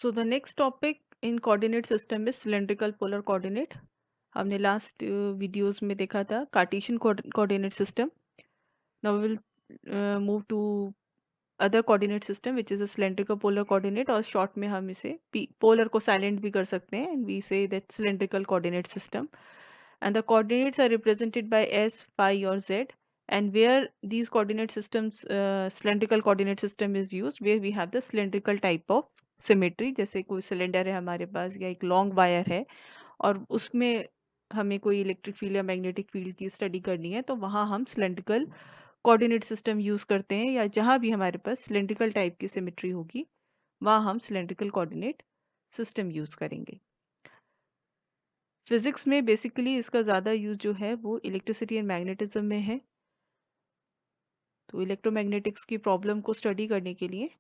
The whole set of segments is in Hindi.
So the next topic in coordinate system is cylindrical polar coordinate. हमने लास्ट वीडियोस में देखा था Cartesian coordinate system. Now we will move to other coordinate system which is a cylindrical polar coordinate, और शॉर्ट में हम इसे पोलर को साइलेंट भी कर सकते हैं and we say that cylindrical coordinate system. And the coordinates are represented by s, phi or z, and where these coordinate systems cylindrical coordinate system is used, where we have the cylindrical type of symmetry. जैसे कोई सिलेंडर है हमारे पास या एक लॉन्ग वायर है और उसमें हमें कोई इलेक्ट्रिक फील्ड या मैग्नेटिक फील्ड की स्टडी करनी है, तो वहाँ हम सिलेंड्रिकल कोऑर्डिनेट सिस्टम यूज़ करते हैं, या जहाँ भी हमारे पास सिलेंड्रिकल टाइप की सिमेट्री होगी वहाँ हम सिलेंड्रिकल कोऑर्डिनेट सिस्टम यूज़ करेंगे. फिजिक्स में बेसिकली इसका ज़्यादा यूज़ जो है वो इलेक्ट्रिसिटी एंड मैग्नेटिज्म में है. तो इलेक्ट्रोमैग्नेटिक्स की प्रॉब्लम को स्टडी करने के लिए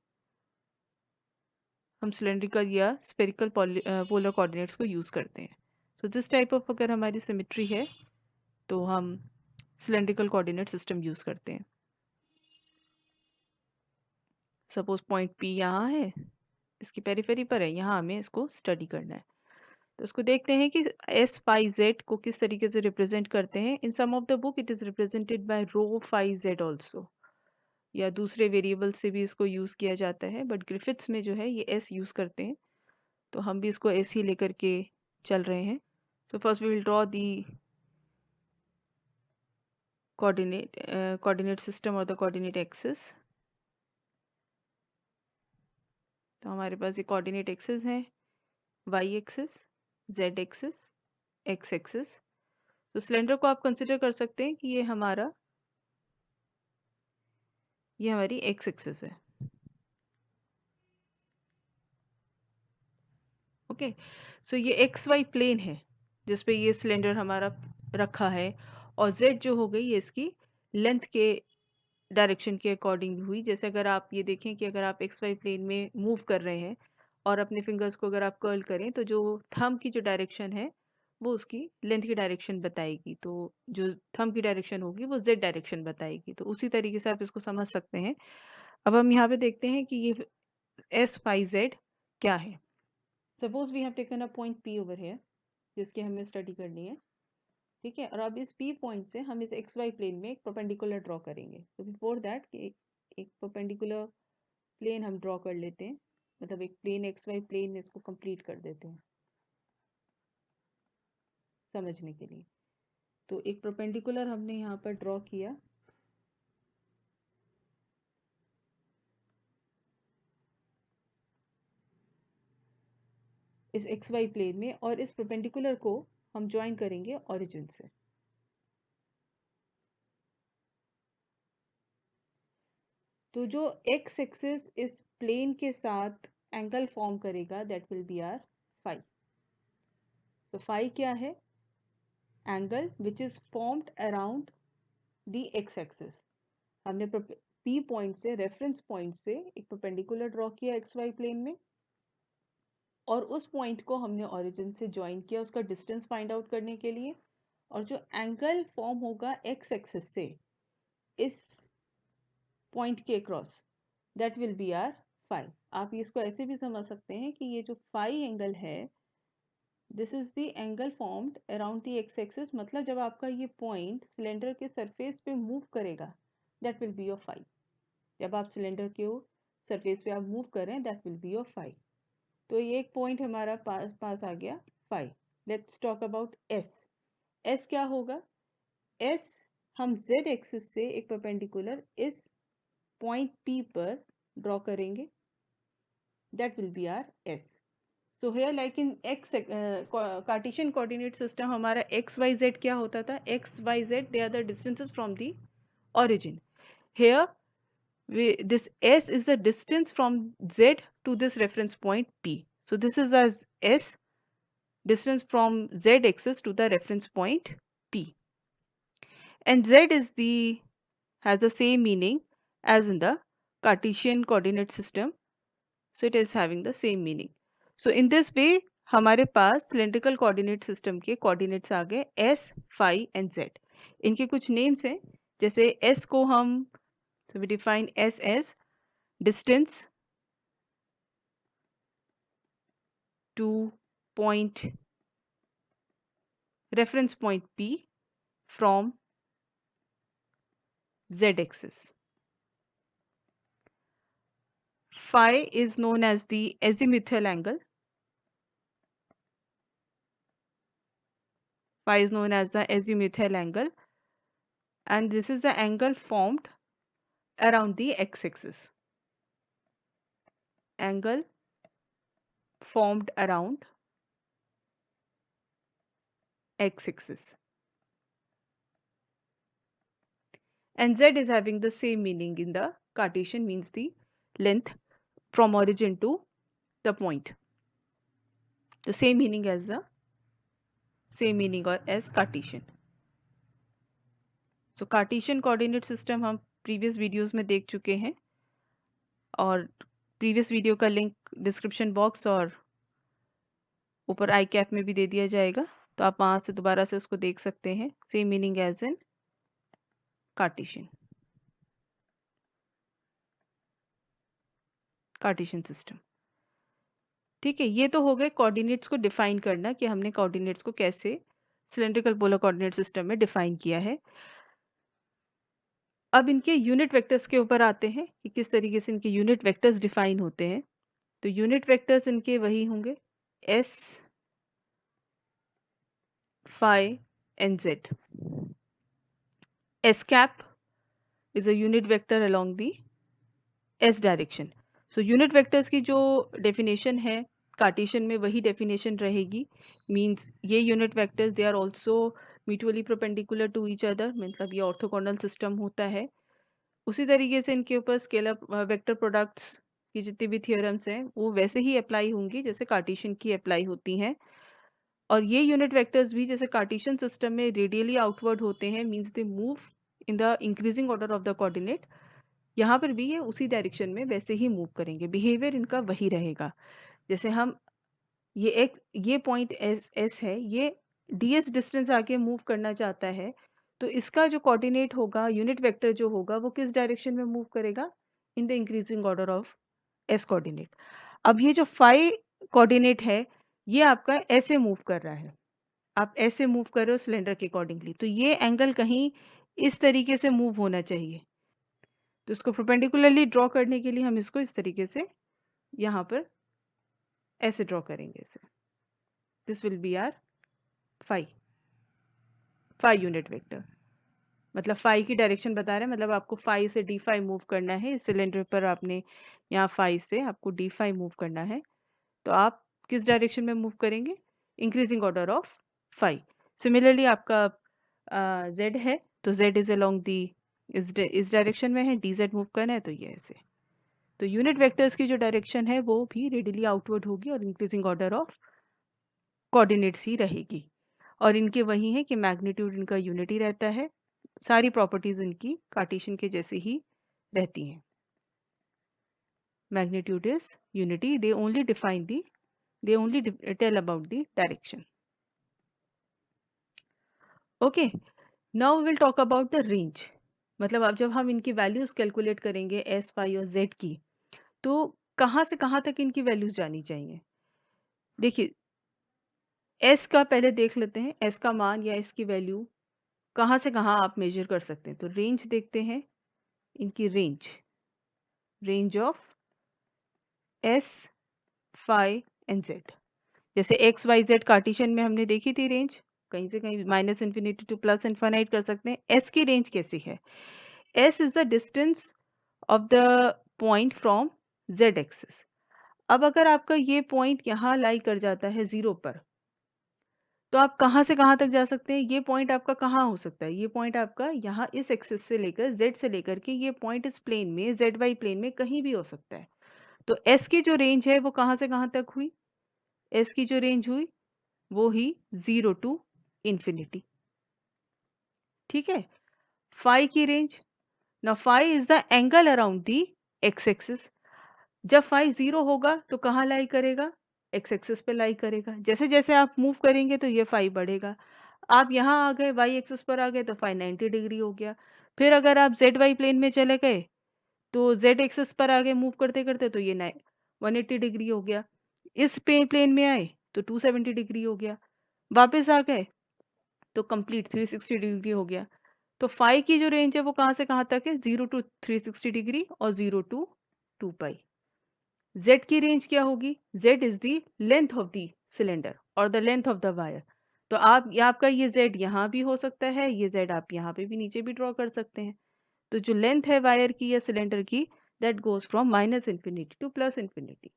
हम सिलेंड्रिकल या स्फेरिकल पोलर कोऑर्डिनेट्स को यूज़ करते हैं. तो दिस टाइप ऑफ अगर हमारी सिमेट्री है तो हम सिलेंड्रिकल कोऑर्डिनेट सिस्टम यूज़ करते हैं. सपोज पॉइंट पी यहाँ है, इसकी पेरिफेरी पर है, यहाँ हमें इसको स्टडी करना है. तो इसको देखते हैं कि एस फाई जेड को किस तरीके से रिप्रेजेंट करते हैं. In some of the book it is represented by rho phi Z also, या दूसरे वेरिएबल से भी इसको यूज़ किया जाता है, बट ग्रिफिथ्स में जो है ये एस यूज़ करते हैं, तो हम भी इसको एस ही लेकर के चल रहे हैं. So first we will draw the coordinate system or the coordinate axis. तो हमारे पास ये कोऑर्डिनेट एक्सिस है, y axis, z axis, x axis. तो सिलेंडर को आप कंसिडर कर सकते हैं कि ये हमारी एक्स एक्सिस है. ओके, सो ये एक्स वाई प्लेन है जिस पे ये सिलेंडर हमारा रखा है, और जेड जो हो गई ये इसकी लेंथ के डायरेक्शन के अकॉर्डिंग हुई. जैसे अगर आप ये देखें कि अगर आप एक्स वाई प्लेन में मूव कर रहे हैं और अपने फिंगर्स को अगर आप कर्ल करें तो जो थंब की जो डायरेक्शन है वो उसकी लेंथ की डायरेक्शन बताएगी, तो जो थंब की डायरेक्शन होगी वो जेड डायरेक्शन बताएगी. तो उसी तरीके से आप इसको समझ सकते हैं. अब हम यहाँ पे देखते हैं कि ये एस फाई जेड क्या है. Suppose we have taken a point P over here जिसकी हमें स्टडी करनी है. ठीक है, और अब इस पी पॉइंट से हम इस एक्स वाई प्लेन में एक परपेंडिकुलर ड्रॉ करेंगे. तो बिफोर दैट एक परपेंडिकुलर प्लेन हम ड्रॉ कर लेते हैं, मतलब एक प्लेन एक्स वाई प्लेन में इसको कंप्लीट कर देते हैं समझने के लिए. तो एक परपेंडिकुलर हमने यहाँ पर ड्रॉ किया. इस एक्स वाई प्लेन में, और इस परपेंडिकुलर को हम ज्वाइन करेंगे ओरिजिन से. तो जो एक्स एक्सिस इस प्लेन के साथ एंगल फॉर्म करेगा that will be r phi. तो फाई क्या है? Angle which is formed around the x axis. हमने पी पॉइंट से, रेफरेंस पॉइंट से एक परपेंडिकुलर ड्रॉ किया एक्स वाई प्लेन में, और उस पॉइंट को हमने ओरिजिन से ज्वाइन किया उसका डिस्टेंस फाइंड आउट करने के लिए. और जो एंगल फॉर्म होगा एक्स एक्सिस से इस पॉइंट के cross that will be r phi. आप इसको ऐसे भी समझ सकते हैं कि ये जो फाई एंगल है this is the angle formed around the x axis, मतलब जब आपका ये पॉइंट सिलेंडर के सरफेस पे मूव करेगा that will be your phi. जब आप सिलेंडर के सरफेस पे आप मूव कर रहे हैं that will be your phi. तो ये एक पॉइंट हमारा पास आ गया phi. Let's talk about s. S क्या होगा? एस हम जेड एक्सिस से एक परपेंडिकुलर इस पॉइंट पी पर ड्रॉ करेंगे that will be r s. So here like in x Cartesian coordinate system हमारा एक्स वाई जेड क्या होता था? X y z they are the distances from the origin. Here this s is the distance from z to this reference point p. So this is as s, distance from z axis to the reference point p. And z is has the same meaning as in the Cartesian coordinate system. So it is having the same meaning. So in this way हमारे पास cylindrical coordinate system के coordinates आ गए s, phi and z. इनके कुछ names हैं, जैसे s को हम, so we define s as distance to point reference point P from z-axis. Phi is known as the azimuthal angle. Phi is known as the azimuthal angle, and this is the angle formed around the x-axis. Angle formed around x-axis. And z is having the same meaning in the Cartesian, means the length from origin to the point. The same meaning as Cartesian. So Cartesian coordinate system हम previous videos में देख चुके हैं, और previous video का link description box और ऊपर आई कैप में भी दे दिया जाएगा, तो आप वहाँ से दोबारा से उसको देख सकते हैं. Same meaning as in Cartesian system. ठीक है, ये तो हो गए कोऑर्डिनेट्स को डिफाइन करना कि हमने कोऑर्डिनेट्स को कैसे सिलेंड्रिकल पोलर कोऑर्डिनेट सिस्टम में डिफाइन किया है. अब इनके यूनिट वेक्टर्स के ऊपर आते हैं कि किस तरीके से इनके यूनिट वेक्टर्स डिफाइन होते हैं. तो यूनिट वेक्टर्स इनके वही होंगे s, phi and z. S cap is a unit vector along the s direction. So unit vectors की जो definition है कार्टेशियन में वही definition रहेगी. Means ये unit vectors they are also mutually perpendicular to each other, मतलब ये orthogonal system होता है. उसी तरीके से इनके ऊपर स्केलर वेक्टर प्रोडक्ट्स की जितनी भी थियोरम्स हैं वो वैसे ही अप्लाई होंगी जैसे कार्टेशियन की अप्लाई होती हैं. और ये यूनिट वेक्टर्स भी जैसे कार्टेशियन सिस्टम में रेडियली आउटवर्ड होते हैं, means they move in the increasing order of the coordinate. यहाँ पर भी ये उसी डायरेक्शन में वैसे ही मूव करेंगे. बिहेवियर इनका वही रहेगा. जैसे हम ये पॉइंट एस है, ये ds डिस्टेंस आके मूव करना चाहता है, तो इसका जो कोऑर्डिनेट होगा, यूनिट वेक्टर जो होगा, वो किस डायरेक्शन में मूव करेगा? In the increasing order of S coordinate. अब ये जो फाई कोऑर्डिनेट है ये आपका ऐसे मूव कर रहा है, आप ऐसे मूव कर रहे हो सिलेंडर के अकॉर्डिंगली, तो ये एंगल कहीं इस तरीके से मूव होना चाहिए. तो इसको परपेंडिकुलरली ड्रॉ करने के लिए हम इसको इस तरीके से यहाँ पर ऐसे ड्रॉ करेंगे इसे. This will be r phi unit vector. मतलब फाई की डायरेक्शन बता रहे हैं, मतलब आपको फाई से डी फाई मूव करना है. इस सिलेंडर पर आपने यहाँ फाई से आपको डी फाई मूव करना है, तो आप किस डायरेक्शन में मूव करेंगे? Increasing order of phi. Similarly आपका जेड है, तो जेड इज अलोंग दी इस डायरेक्शन में है, डी जेड मूव करना है तो ये ऐसे. तो यूनिट वेक्टर्स की जो डायरेक्शन है वो भी रेडियली आउटवर्ड होगी और इंक्रीजिंग ऑर्डर ऑफ कोऑर्डिनेट्स ही रहेगी. और इनके वही है कि मैग्नीट्यूड इनका यूनिटी रहता है, सारी प्रॉपर्टीज इनकी कार्टेशियन के जैसी ही रहती हैं. Magnitude is unity, they only tell about the direction. Okay, now we will talk about the range. मतलब अब जब हम इनकी वैल्यूज कैलकुलेट करेंगे एस, वाई और जेड की, तो कहाँ से कहाँ तक इनकी वैल्यूज जानी चाहिए? देखिए, एस का पहले देख लेते हैं, एस का मान या एस की वैल्यू कहाँ से कहाँ आप मेजर कर सकते हैं. तो रेंज देखते हैं, इनकी range of s, phi and z. जैसे एक्स वाई जेड कार्टेशियन में हमने देखी थी रेंज, कहीं से कहीं minus infinity to plus infinite कर सकते हैं. एस की रेंज कैसी है? S is the distance of the point from z axis. अब अगर आपका ये पॉइंट यहाँ लाई कर जाता है 0 पर, तो आप कहाँ से कहाँ तक जा सकते हैं? ये पॉइंट आपका कहाँ हो सकता है? ये पॉइंट आपका यहाँ इस एक्सिस से लेकर जेड से लेकर के ये पॉइंट इस प्लेन में जेड वाई प्लेन में कहीं भी हो सकता है. तो एस की जो रेंज है वो कहाँ से कहाँ तक हुई? एस की जो रेंज हुई वो ही 0 टू इंफिनिटी. ठीक है. फाई की range, now phi is the angle around the x axis. जब फाई 0 होगा तो कहाँ लाई करेगा? एक्स एक्सिस पे लाई करेगा. जैसे जैसे आप मूव करेंगे तो ये फाई बढ़ेगा. आप यहाँ आ गए, वाई एक्सिस पर आ गए तो फाई 90 डिग्री हो गया. फिर अगर आप जेड वाई प्लेन में चले गए तो जेड एक्सिस पर आगे मूव करते करते तो ये 180 डिग्री हो गया. इस प्लेन में आए तो 270 डिग्री हो गया, वापस आ गए तो कंप्लीट 360 डिग्री हो गया। तो फाई की जो रेंज है वो कहाँ से कहाँ तक है, 0 टू 360 डिग्री और 0 टू 2 पाई। जेड की रेंज क्या होगी, Z is the length of the cylinder और the length of the wire. तो आप आपका ये जेड यहाँ भी हो सकता है, ये जेड आप यहाँ पे भी नीचे भी ड्रॉ कर सकते हैं। तो जो लेंथ है वायर की या सिलेंडर की, that goes from minus infinity to plus infinity.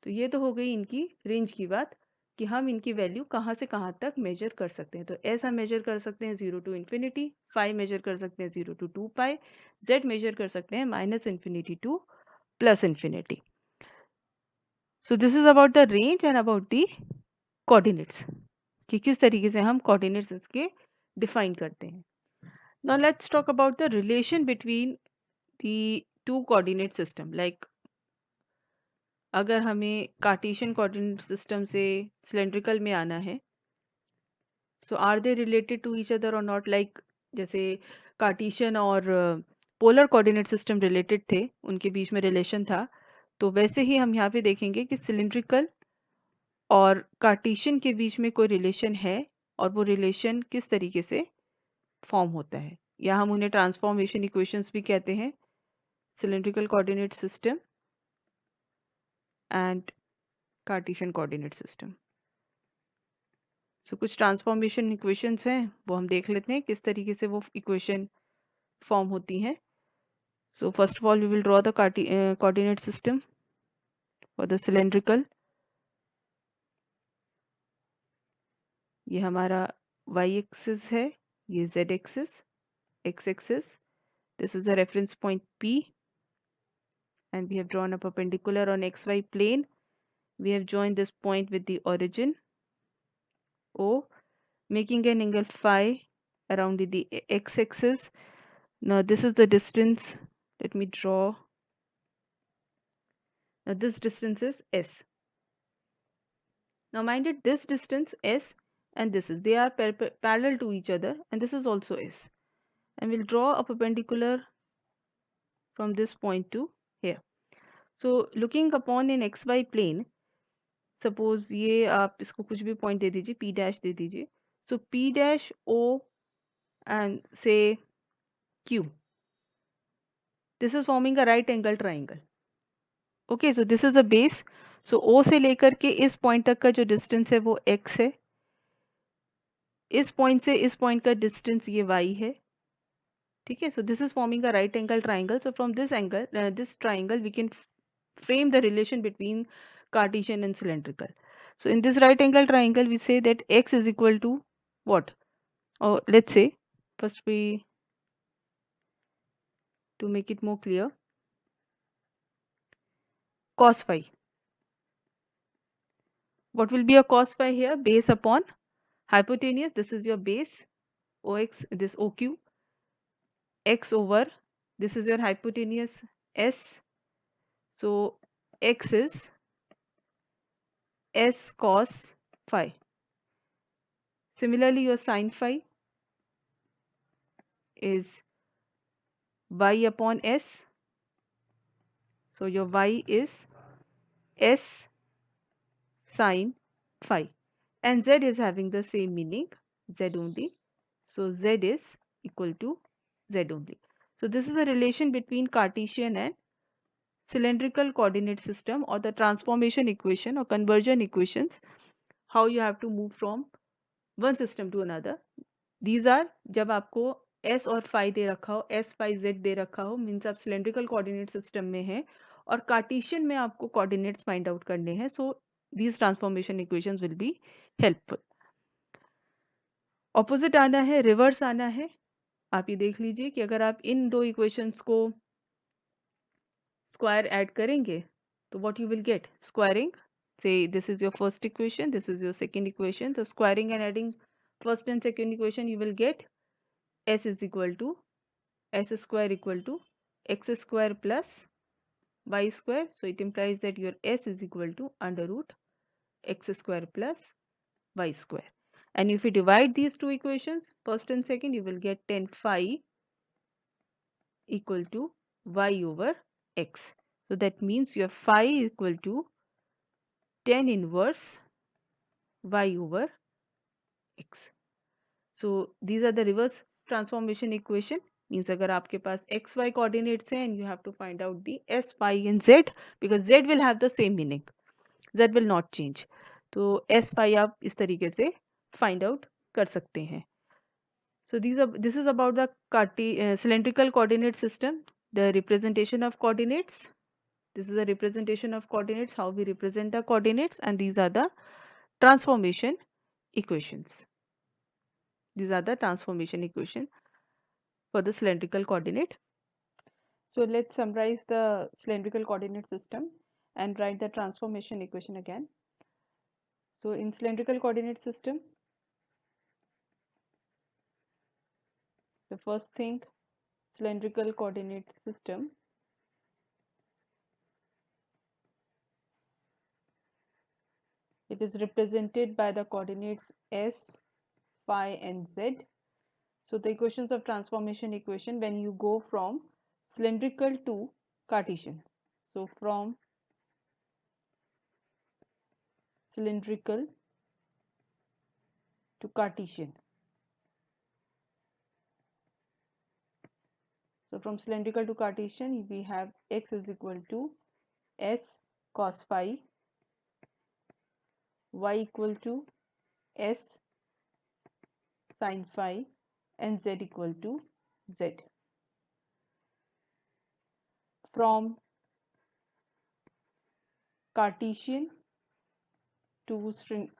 तो ये तो हो गई इनकी रेंज की बात कि हम इनकी वैल्यू कहाँ से कहाँ तक मेजर कर सकते हैं। तो एस हम मेजर कर सकते हैं 0 टू इन्फिनिटी, फाई मेजर कर सकते हैं 0 टू 2 पाई, जेड मेजर कर सकते हैं minus infinity to plus infinity. So this is about the range and about the coordinates, कि किस तरीके से हम कोऑर्डिनेट्स इसके डिफाइन करते हैं। Now let's talk about the relation between the two coordinate system. Like अगर हमें कार्टेशियन कोऑर्डिनेट सिस्टम से सिलेंड्रिकल में आना है, so are they related to each other or not, like जैसे कार्टेशियन और पोलर कोऑर्डिनेट सिस्टम रिलेटेड थे, उनके बीच में रिलेशन था, तो वैसे ही हम यहाँ पे देखेंगे कि सिलिंड्रिकल और कार्टेशियन के बीच में कोई रिलेशन है और वो रिलेशन किस तरीके से फॉर्म होता है, या हम उन्हें ट्रांसफॉर्मेशन इक्वेशंस भी कहते हैं, cylindrical coordinate system and Cartesian coordinate system. So कुछ ट्रांसफॉर्मेशन इक्वेशंस हैं, वो हम देख लेते हैं किस तरीके से वो इक्वेशन फॉर्म होती हैं। So first of all we will draw the coordinate system for the cylindrical. ये हमारा y एक्सिस है, ये z axis, x axis, this is the reference point P and we have drawn a perpendicular on xy plane. We have joined this point with the origin O, making an angle phi around the x axis. Now this is the distance. Let me draw. Now this distance is S. Now mind it, this distance S and this is, they are parallel to each other, and this is also S. And we'll draw a perpendicular from this point to here. So looking upon an xy plane, suppose ये आप इसको कुछ भी पॉइंट दे दीजिए, पी डैश दे दीजिए, so P dash O and से Q, this is forming a right angle triangle. Okay, so this is a base. So O से लेकर के इस पॉइंट तक का जो डिस्टेंस है वो एक्स है, इस पॉइंट से इस पॉइंट का डिस्टेंस ये वाई है। ठीक है, so this is forming a right angle triangle. So from this angle, this triangle we can frame the relation between Cartesian and cylindrical. So in this right angle triangle, we say that x is equal to what? Or let's say, first we, to make it more clear, cos phi. What will be a cos phi here? Base upon hypotenuse. This is your base, OX, this OQ, x over, this is your hypotenuse S. So x is S cos phi. Similarly, your sin phi is y upon S. So your y is S sin phi, and z is having the same meaning, z only. So z is equal to z only. So this is a relation between Cartesian and cylindrical coordinate system, or the transformation equation or conversion equations, how you have to move from one system to another. These are, जब आपको s और phi दे रखा हो, s phi z दे रखा हो, मीन्स आप सिलेंड्रिकल कोऑर्डिनेट सिस्टम में हैं और कार्टेशियन में आपको कोऑर्डिनेट्स फाइंड आउट करने हैं, सो these transformation equations will be helpful. Opposite आना है, रिवर्स आना है। आप ये देख लीजिए कि अगर आप इन दो इक्वेशंस को स्क्वायर ऐड करेंगे तो what you will get, squaring, say this is your first equation, this is your second equation, so squaring and adding first and second equation, you will get s is equal to s square equal to x square plus y square. So it implies that your s is equal to under root x square plus y square. And if you divide these two equations, first and second, you will get 10 phi equal to y over x. So that means your phi equal to tan inverse y over x. So these are the reverse transformation equation. Means अगर आपके पास x y coordinates हैं and you have to find out the s y and z, because z will have the same meaning, z will not change. तो s y आप इस तरीके से find out कर सकते हैं. So this is about the cylindrical coordinate system, the representation of coordinates. This is a representation of coordinates, how we represent the coordinates, and these are the transformation equations. These are the transformation equation for the cylindrical coordinate. So let's summarize the cylindrical coordinate system and write the transformation equation again. So in cylindrical coordinate system, the first thing, cylindrical coordinate system, it is represented by the coordinates s, phi and z. So the equations of transformation equation when you go from cylindrical to Cartesian. So from cylindrical to Cartesian. So from cylindrical to Cartesian, we have x is equal to s cos phi, y equal to s sin phi, and z equal to z. From Cartesian to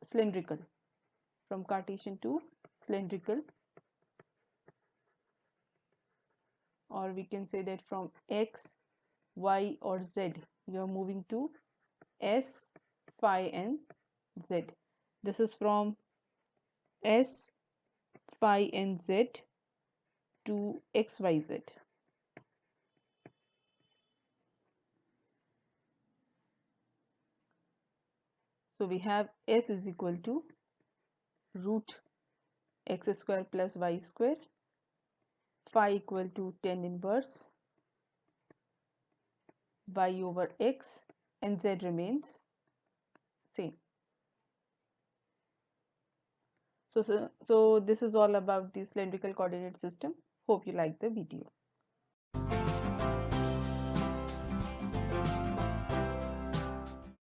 cylindrical. From Cartesian to cylindrical, or we can say that from x, y or z, you are moving to s, phi and z. This is from s, phi and z to x, y, z. So we have s is equal to root x square plus y square, phi equal to tan inverse y over x, and z remains same. So this is all about the cylindrical coordinate system. Hope you like the video.